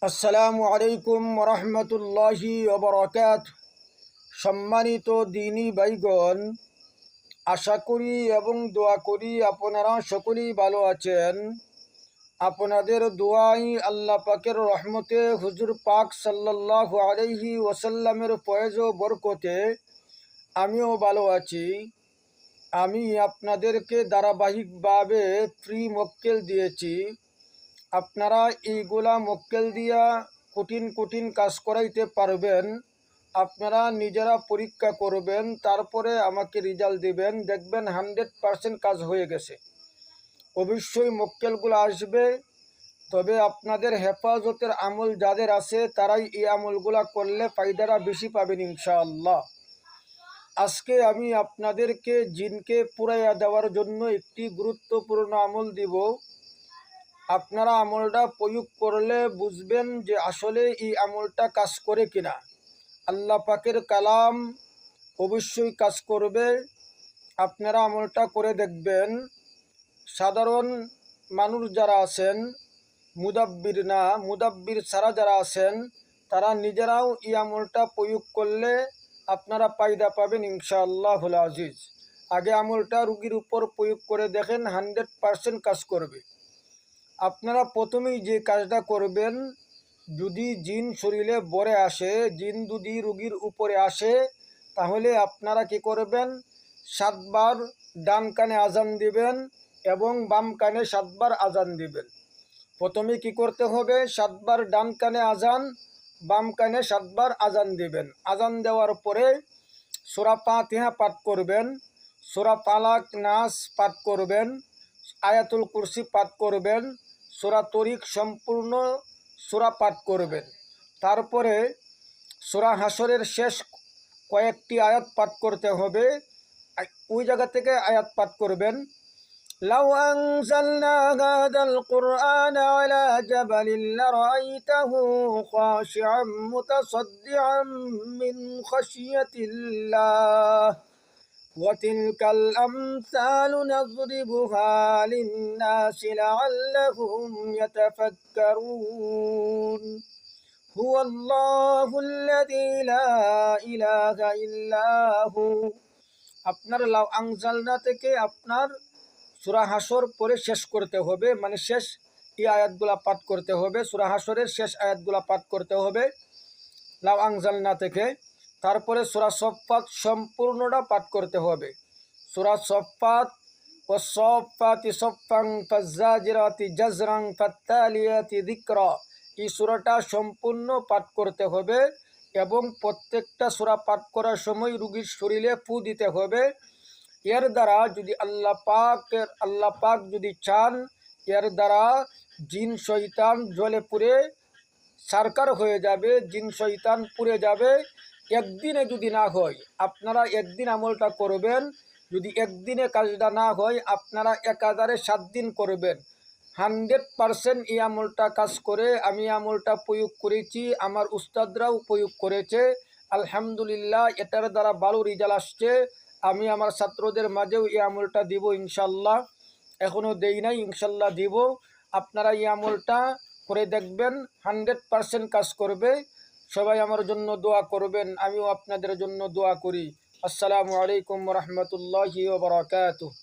আসসালামু আলাইকুম রহমতুল্লাহি ওবরাকাতুহু। সম্মানিত দিনী ভাইগণ, আশা করি এবং দোয়া করি আপনারা সকলেই ভালো আছেন। আপনাদের দোয়াই আল্লাহ পাকের রহমতে হুজুর পাক সাল্লাল্লাহু আলাইহি ওয়াসাল্লামের ফয়েজ ও বরকতে আমিও ভালো আছি। আমি আপনাদেরকে ধারাবাহিকভাবে ফ্রি মক্কেল দিয়েছি। আপনারা এইগুলা মক্কেল দিয়া কঠিন কঠিন কাজ করাইতে পারবেন। আপনারা নিজেরা পরীক্ষা করবেন, তারপরে আমাকে রেজাল্ট দিবেন, দেখবেন 100% কাজ হয়ে গেছে। অবশ্যই মক্কেলগুলো আসবে, তবে আপনাদের হেফাজতের আমল যাদের আছে তারাই এই আমলগুলা করলে ফায়দাটা বেশি পাবেন ইনশাআল্লাহ। আজকে আমি আপনাদেরকে জিনকে পুরাইয়া দেওয়ার জন্য একটি গুরুত্বপূর্ণ আমল দিব। আপনারা আমলটা প্রয়োগ করলে বুঝবেন যে আসলে এই আমলটা কাজ করে কিনা। আল্লাহ পাকের কালাম অবশ্যই কাজ করবে। আপনারা আমলটা করে দেখবেন। সাধারণ মানুষ যারা আছেন, মুদাব্বির না, মুদাব্বির ছাড়া যারা আছেন, তারা নিজেরাও এই আমলটা প্রয়োগ করলে আপনারা ফায়দা পাবেন ইনশাআল্লাহুল আজিজ। আগে আমলটা রুগীর উপর প্রয়োগ করে দেখেন, 100% কাজ করবে। আপনারা প্রথমেই যে কাজটা করবেন, যদি জিন শরীরে বরে আসে, জিন যদি রোগীর উপরে আসে, তাহলে আপনারা কি করবেন, 7 বার ডান কানে আজান দিবেন এবং বাম কানে 7 বার আজান দিবেন। প্রথমে কি করতে হবে, 7 বার ডান কানে আজান, বাম কানে 7 বার আজান দিবেন। আজান দেওয়ার পরে সূরা ফাতিহা পাঠ করবেন, সূরা ফালাক নাস পাঠ করবেন, আয়াতুল কুরসি পাঠ করবেন, সূরা তরিক সম্পূর্ণ সূরা পাঠ করবেন। তারপরে সূরা হাসরের শেষ কয়েকটি আয়াত পাঠ করতে হবে। ওই জায়গা থেকে আয়াত পাঠ করবেন। লাউ আনজালনা হাযাল কুরআন আলা জাবালিন লারাআইতাহু খাশিআম মুতাসাদ্দিআম মিন খাশিয়াতিল্লাহ وتلك الأمثال نضربها للناس لعلهم يتفكرون هو الله الذي لا إله إلا هو। আপনার লাউ আনজালনা থেকে আপনার সূরা হাসর পরে শেষ করতে হবে, মানে শেষ এই আয়াতগুলা পাঠ করতে হবে। সূরা হাসরের শেষ আয়াতগুলা পাঠ করতে হবে লাউ আনজালনা থেকে। তারপরে সূরা সফফাত সম্পূর্ণটা পাঠ করতে হবে। সূরা সফফাত, ওয়াসসাফফাতি সফফান ফাজ্জাজিরাতি জাজরান ফাত্তালিয়াতি যিকরা, এই সূরাটা সম্পূর্ণ পাঠ করতে হবে। এবং প্রত্যেকটা সূরা পাঠ করার সময় রোগীর শরীরে ফু দিতে হবে। এর দ্বারা যদি আল্লাহ পাক যদি চান, এর দ্বারা জিন শয়তান জ্বলে পুড়ে সারকার হয়ে যাবে, জিন শয়তান পুড়ে যাবে। একদিনে যদি না হয়, আপনারা একদিন আমলটা করবেন। যদি একদিনে কাজটা না হয়, আপনারা 1007 দিন করবেন। 100% এই আমলটা কাজ করে। আমি আমলটা প্রয়োগ করেছি, আমার উস্তাদরাও প্রয়োগ করেছে, আলহামদুলিল্লাহ এটার দ্বারা ভালো রেজাল্ট আসছে। আমি আমার ছাত্রদের মাঝেও এই আমলটা দিব ইনশাল্লাহ। এখনও দেই নাই, ইনশাল্লাহ দিব। আপনারা এই আমলটা করে দেখবেন, 100% কাজ করবে। সবাই আমার জন্য দোয়া করবেন, আমিও আপনাদের জন্য দোয়া করি। আসসালামু আলাইকুম রহমতুল্লাহি ওয়া বারাকাতুহু।